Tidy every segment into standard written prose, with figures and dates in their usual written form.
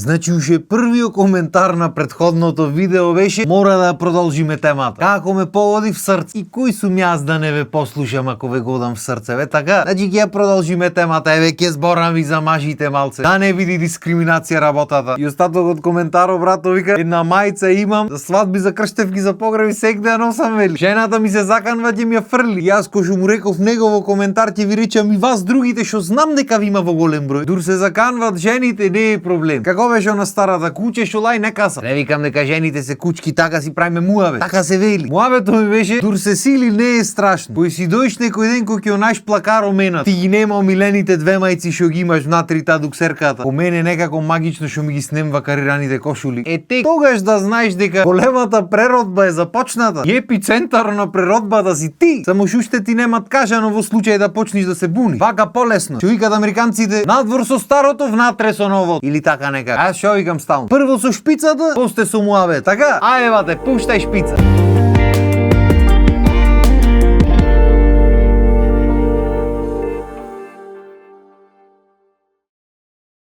Значи уште првиот коментар на претходното видео беше мора да продолжиме темата. Како ме погоди в срце. И кој сум јас да не ве послушам ако ве годам в срце, ве така? Значи ќе ја продолжиме темата, еве ќе зборам ви за мажите малце. Да не види дискриминација работата. И остатокот коментаров брато вика една мајца имам за свадби, за крштевки, за погреби, секде ја носам вели. Жената ми се заканва ќе ми ја фрли. И јас кој што му реков негово коментар ќе ви речам и вас другите што знам дека ви има во голем број. Дур се заканват жените не е проблем. Како беше на старата куќе што лај не каса. Не викам дека жените се кучки, така си правиме муавет. Така се вели. Муавето ми беше дур се сили не е страшно. Кој си доиш некој ден кој ќе онајш плакаро менат. Ти ги нема омилените две мајци што ги имаш внатри таа дуксерката. По мене некако магично што ми ги снемва карираните кошули. Те тогаш да знаеш дека големата преродба е започната. И епицентар на преродбата си ти. Само уште ти немат кажано во случај да почнеш да се буни. Вака полесно. Што викат американците, надвор со старото, внатре со новото. Или така некако. Аз што викам стално. Прво со шпицата, после со муавет. Така? Ајде бате, пуштај шпица.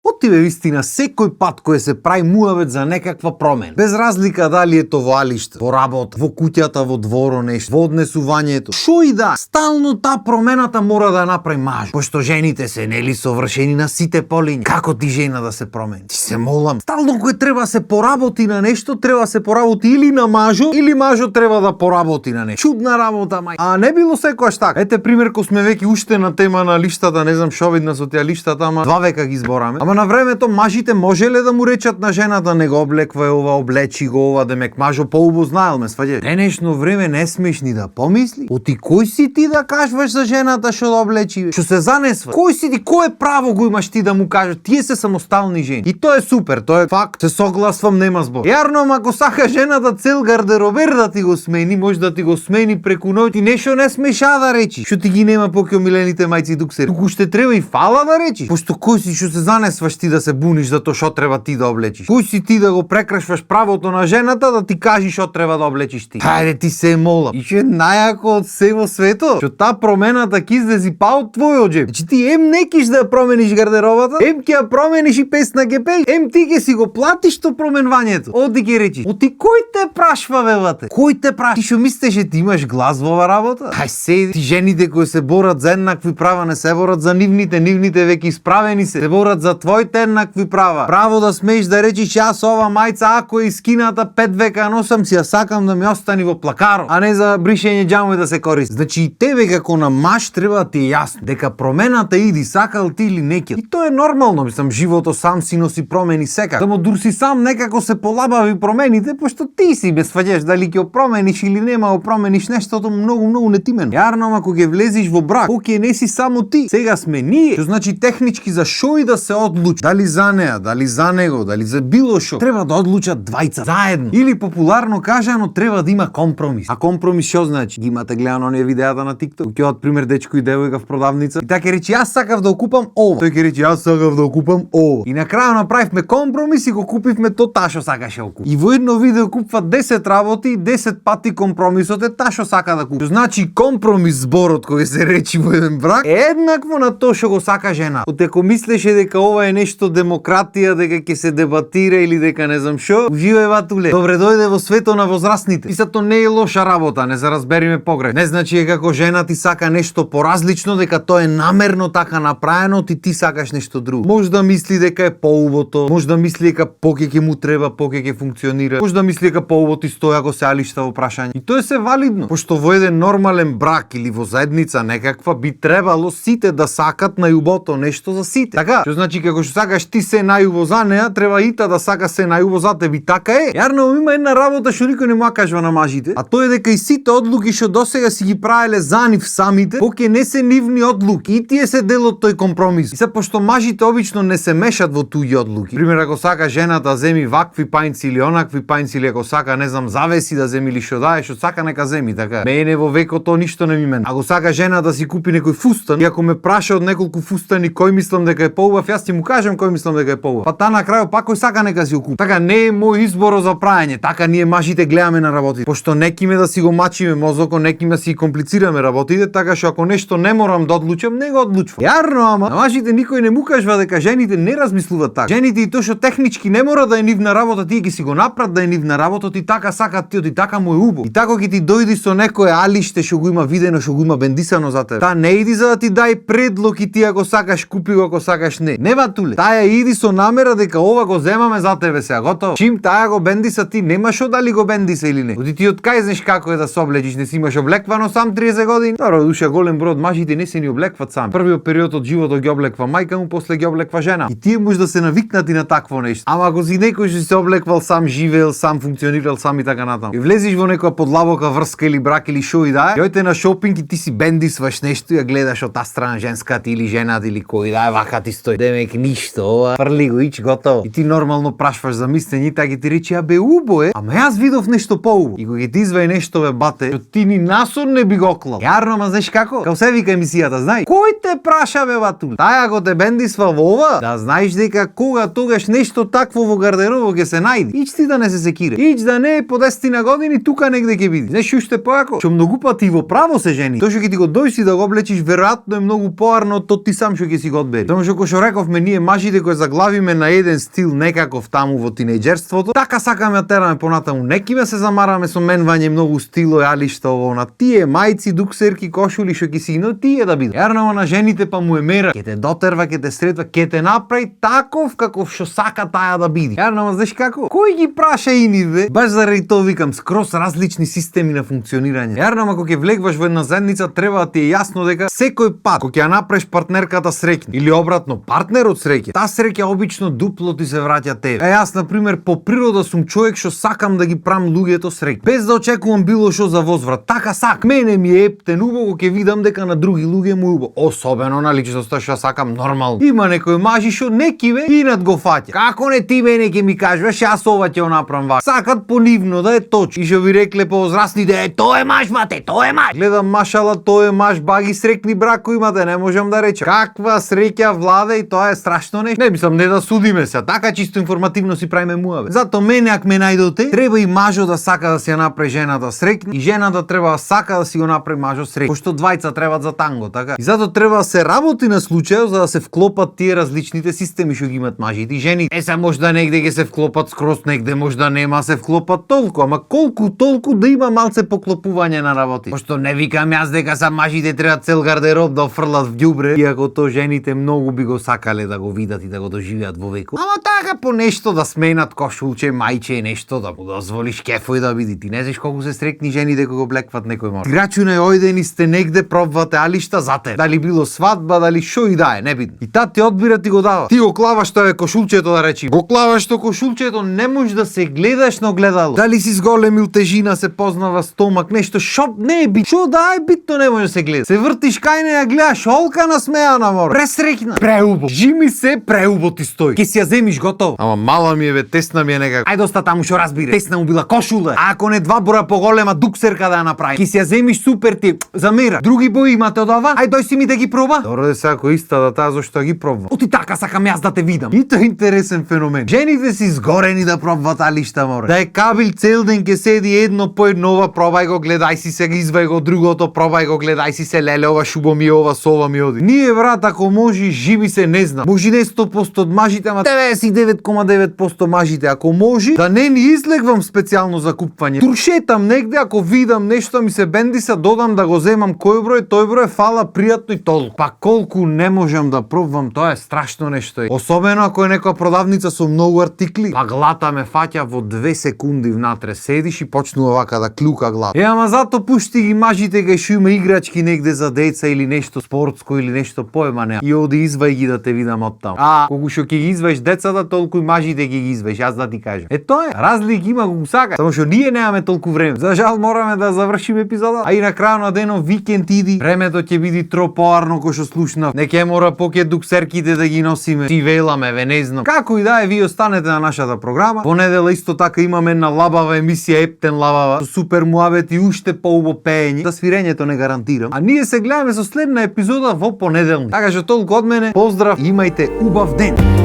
Отиве вистина секој пат кој се прави муавет за некаква промена. Без разлика дали е товалиште, во работа, во куќата, во дворо нешто, во однесувањето. Шо и да, стално таа промената мора да направи маж. Пошто жените се нели совршени на сите полиња. Како ти жена да се промени? Ти се молам. Стално кој треба се поработи на нешто, треба се поработи или на мажо, или мажо треба да поработи на нешто. Чудна работа, мај. А не било секојаш така. Ете пример кој сме веќе уште на тема на лиштата, не знам шо видна со тие лиштата, ама 2 века ги збораме. Ама на времето мажите можеле да му речат на жената не го облеквај ова, облечи го ова, демек мажо поубо знаел ме сваѓаш. Денешно време не смеш ни да помисли. Оти кој си ти да кажуваш за жената што да облечи? Што се занесва? Кој си ти, кое право го имаш ти да му кажеш? Тие се самостални жени. И тоа е супер, тоа е факт, се согласвам, нема збор. Јарно, ако сака жената цел гардеробер да ти го смени, може да ти го смени преку ноќ, ти нешто не смеш да речи. Што ти ги нема поќе омилените мајци дуксери. Туку ще треба и фала да речи. Пошто кој си што се занесваш ти да се буниш за тоа што треба ти да облечиш? Кој си ти да го прекрашваш правото на жената да ти кажи што треба да облечиш ти? Хајде ти се молам. И што најако од се во свето, што таа промената ќе излези па од твојот џеб. Значи ти ем не киш да ја промениш гардеробата, ем ќе ја промениш и песна ќе пееш, ем ти ќе си го платиш то променувањето. Оди ќе речиш. Оти кој те прашва бевате? Кој те прашва? Ти што мислиш ти имаш глас во оваа работа? Хај се, ти жените кои се борат за еднакви права не се борат за нивните веќе исправени се борат за твоите еднакви права. Право да смееш да речиш јас ова мајца ако е искината 5 века носам си ја сакам да ми остани во плакаро, а не за бришење џамови да се користи. Значи и тебе како на маж треба да ти е јасно дека промената иди сакал ти или не ќе. И тоа е нормално, мислам живото сам си носи промени секако. Само дур си сам некако се полабави промените, пошто ти си без сваѓаш дали ќе промениш или нема го промениш нештото многу нетимено. Јарно ако ќе влезиш во брак, поќе не си само ти. Сега сме ние. Што значи технички за шо и да се одлучи. Дали за неа, дали за него, дали за било шо, треба да одлучат двајца заедно. Или популарно кажано треба да има компромис. А компромис што значи? Ги имате гледано оние видеата на TikTok. Ќе од пример дечко и девојка в продавница и така рече јас сакав да окупам ова. Тој ќе рече јас сакав да окупам ова. И на крајот направивме компромис и го купивме таа што сакаше да купи. И во едно видео купува 10 работи, 10 пати компромисот е таа што сака да купи. Значи компромис зборот кој се речи во еден брак е еднакво на тоа што го сака жена. Ако мислеше дека ова е нешто демократија, дека ќе се дебатира или дека не знам шо, уживај ватуле. Добре дојде во светот на возрастните. Истото не е лоша работа, не заразбериме погрешно. Не значи дека како жена ти сака нешто поразлично, дека тоа е намерно така направено, ти сакаш нешто друго. Може да мисли дека е поубото, може да мисли дека поќе ќе му треба, поќе ќе функционира. Може да мисли дека поубото стои ако се алишта во прашање. И тоа е се валидно, пошто во еден нормален брак или во заедница некаква би требало сите да сакат најубото нешто за сите. Така, што значи како што сакаш ти се најубо за неа, треба и та да сака се најубо за тебе. Така е. Јарно има една работа што никој не му кажува на мажите, а тоа е дека и сите одлуки што досега си ги правеле за нив самите, поќе не се нивни одлуки и тие се дел од тој компромис. И се пошто мажите обично не се мешат во туѓи одлуки. Пример ако сака жената земи вакви пајнци или онакви пајнци или ако сака не знам завеси да земи или што дае, што сака нека земи, така. Мене во векот тоа ништо не ми мене. Ако сака жена да си купи некој фустан и ако ме праша од неколку фустани кој мислам дека е поубав, јас ќе му кажам кажам кој мислам дека е поубав. Па та на крајот пак кој сака нека си окупи. Така не е мој избор за праење, така ние мажите гледаме на работите. Пошто некиме да си го мачиме мозокот, некиме си комплицираме работите, така што ако нешто не морам да одлучам, не го одлучувам. Јарно, ама на мажите никој не му кажува дека жените не размислуваат така. Жените и тоа што технички не мора да е нивна работа, тие ќе си го направат да е нивна работа, ти така сакаат тие, ти така му е убаво. И тако ќе ти дојди со некое алиште што го има видено, што го има бендисано за тебе. Та не иди за да ти дај предлог и ти ако сакаш купи го, ако сакаш не. Не батуле. Таја иди со намера дека ова го земаме за тебе сега, готово. Чим таја го бендиса ти нема шо дали го бендиса или не. Оди ти откај знаеш како е да се облечиш, не си имаш облеквано сам 30 години. Добро, душа голем број од мажите не се ни облекват сам. Првиот период од животот ги облеква мајка му, после ги облеква жена. И тие може да се навикнати на такво нешто. Ама ако си некој што се облеквал сам, живеел сам, функционирал сам и така натаму. И влезиш во некоја подлабока врска или брак или шо и да е, јојте на шопинг и ти си бендисваш нешто и ја гледаш од таа страна женската или жената или кој да е, вака ти стои. Демек ништо, ова, фрли го ич готово. И ти нормално прашваш за мислење, така ти рече, а бе убо е, ама јас видов нешто поубаво. И кога ти извај нешто бе бате, што ти ни насор не би го клал. Јарно, ма знаеш како? Као се вика емисијата, знај. Кој те праша бе батул? Таја го те бендисва во ова, да знаеш дека кога тогаш нешто такво во гардеробо ќе се најди. Ич ти да не се секире. Ич да не е по 10 години тука негде ќе биде. Знаеш уште поако, што многу пати во право се жени. Тоа што ќе ти го дојси да го облечиш веројатно е многу поарно од тоа ти сам што ќе си го одбери. Тоа што кој рековме ние мажите кои заглавиме на еден стил некаков таму во тинејџерството, така сакаме да тераме понатаму. Некиме се замараме со менвање многу стило, алишта ово на тие мајци, дуксерки, кошули што ќе си но тие да биде. Јарно на жените па му е мера. Ќе те дотерва, ќе те сретва, ќе те направи таков каков што сака таја да биде. Јарно знаеш како? Кој ги праша и ниве? Баш заради тоа викам скрос различни системи на функционирање. Јарно ако ќе влегваш во една заедница треба да ти е јасно дека секој пат кога ќе ја направиш партнерката среќна или обратно партнерот среќен, таа среќа обично дупло ти се враќа тебе. Јас на пример по природа сум човек што сакам да ги прам луѓето среќни, без да очекувам било што за возврат. Така сак. Мене ми е ептен убаво ќе видам дека на други луѓе му убаво. Особено на личноста што сакам нормално. Има некои мажи што некиве инат го фаќа. Како не ти мене ќе ми кажеш, јас ова ќе го направам вака. Сакат понивно да е точно. И што ви рекле поозрасните, тоа е маж бате, тоа е маж. Гледам машала, тоа е маж, баги срекни брако имате, не можам да речам. Каква среќа влада и тоа е страшно нешто. Не мислам не да судиме се, така чисто информативно си правиме муабе. Зато мене ако ме најдоте, треба и мажот да сака да си ја направи жената срекна и жената треба да сака да си го направи мажот срекна. Пошто двајца требаат за танго, така? И зато треба да се работи на случајот за да се вклопат тие различните системи што ги имаат мажите и жените. Се можда негде ќе се вклопат скрос, негде можда нема се вклопат толку, ама колку толку да има малце поклопување на работи. Пошто не викам јас дека са мажите треба цел гардероб да офрлат в ѓубре, иако то жените многу би го сакале да го видат и да го доживеат во векот. Ама така по нешто да сменат кошулче, мајче, нешто да му дозволиш кефој да биде. Ти не знаеш колку се стрекни жените кога го облекват некој мор. Грачуне ојдени сте негде пробвате алишта зате. Дали било свадба, дали шо и да е, небитно. И таа ти одбира ти го дава. Ти го клаваш тоа е кошулчето да речи. Го клаваш тоа кошулчето, не можеш да се гледаш на огледало. Дали си зголемил тежина, се познава стомак, нешто шоп не е бит. Шо да е битно не може да се гледа. Се вртиш кај неа, гледаш олка насмеана мора. Пресрекна. Преубо. Жими се, преубо ти стои. Ке си ја земиш готово. Ама мала ми е бе, тесна ми е некако. Ајде оста таму што разбире. Тесна му била кошула. А ако не два броја поголема дуксерка да ја направи. Ке си ја земиш супер ти. Замера. Други бои имате од ова? Ајде дој си ми да ги проба. Добро де сега кој иста да таа зашто ги пробва. Оти така сакам јас да те видам. И тоа е интересен феномен. Жените си згорени да пробват алишта море. Да е кабил цел ден ке седи едно по едно, ова пробај го, гледај си се, извај го другото, пробај го, гледај си се, леле ова шубо ми ова, со ова ми оди. Ние брат ако може живи се не знам. Може не 100% од мажите, ама 99,9% мажите ако може да не ни излегвам специјално за купување. Туршетам негде ако видам нешто ми се бендиса, додам да го земам кој број, тој број, фала, пријатно и толку. Па колку не можам да пробвам, тоа е страшно нешто. Особено ако е некоја продавница со многу артикли, па глата ме фаќа во 2 секунди внатре. Седиш и почнува вака да клюка глава. Ама зато пушти ги мажите кај што има играчки негде за деца или нешто спортско или нешто поема не. И оди извај ги да те видам од таму. А колку што ќе ги изваиш децата, толку и мажите ќе ги изваиш, јас да ти кажам. Е тоа е. Разлики има колку сака. Само што ние немаме толку време. За жал мораме да завршиме епизода. А и на крајот на денот викенд иди. Времето ќе биде тропоарно кој што слушнав. Не ќе мора поќе дуксерките да ги носиме. Си веламе, ве не знам. Како и да е, ви останете на нашата програма. Понедела исто така имаме една лабава емисија Ептен лабава со супер муабет и уште поубаво пеење. За свирењето не гарантирам. А ние се гледаме со следна епизода во понеделник. Така што толку од мене, поздрав и имајте убав ден.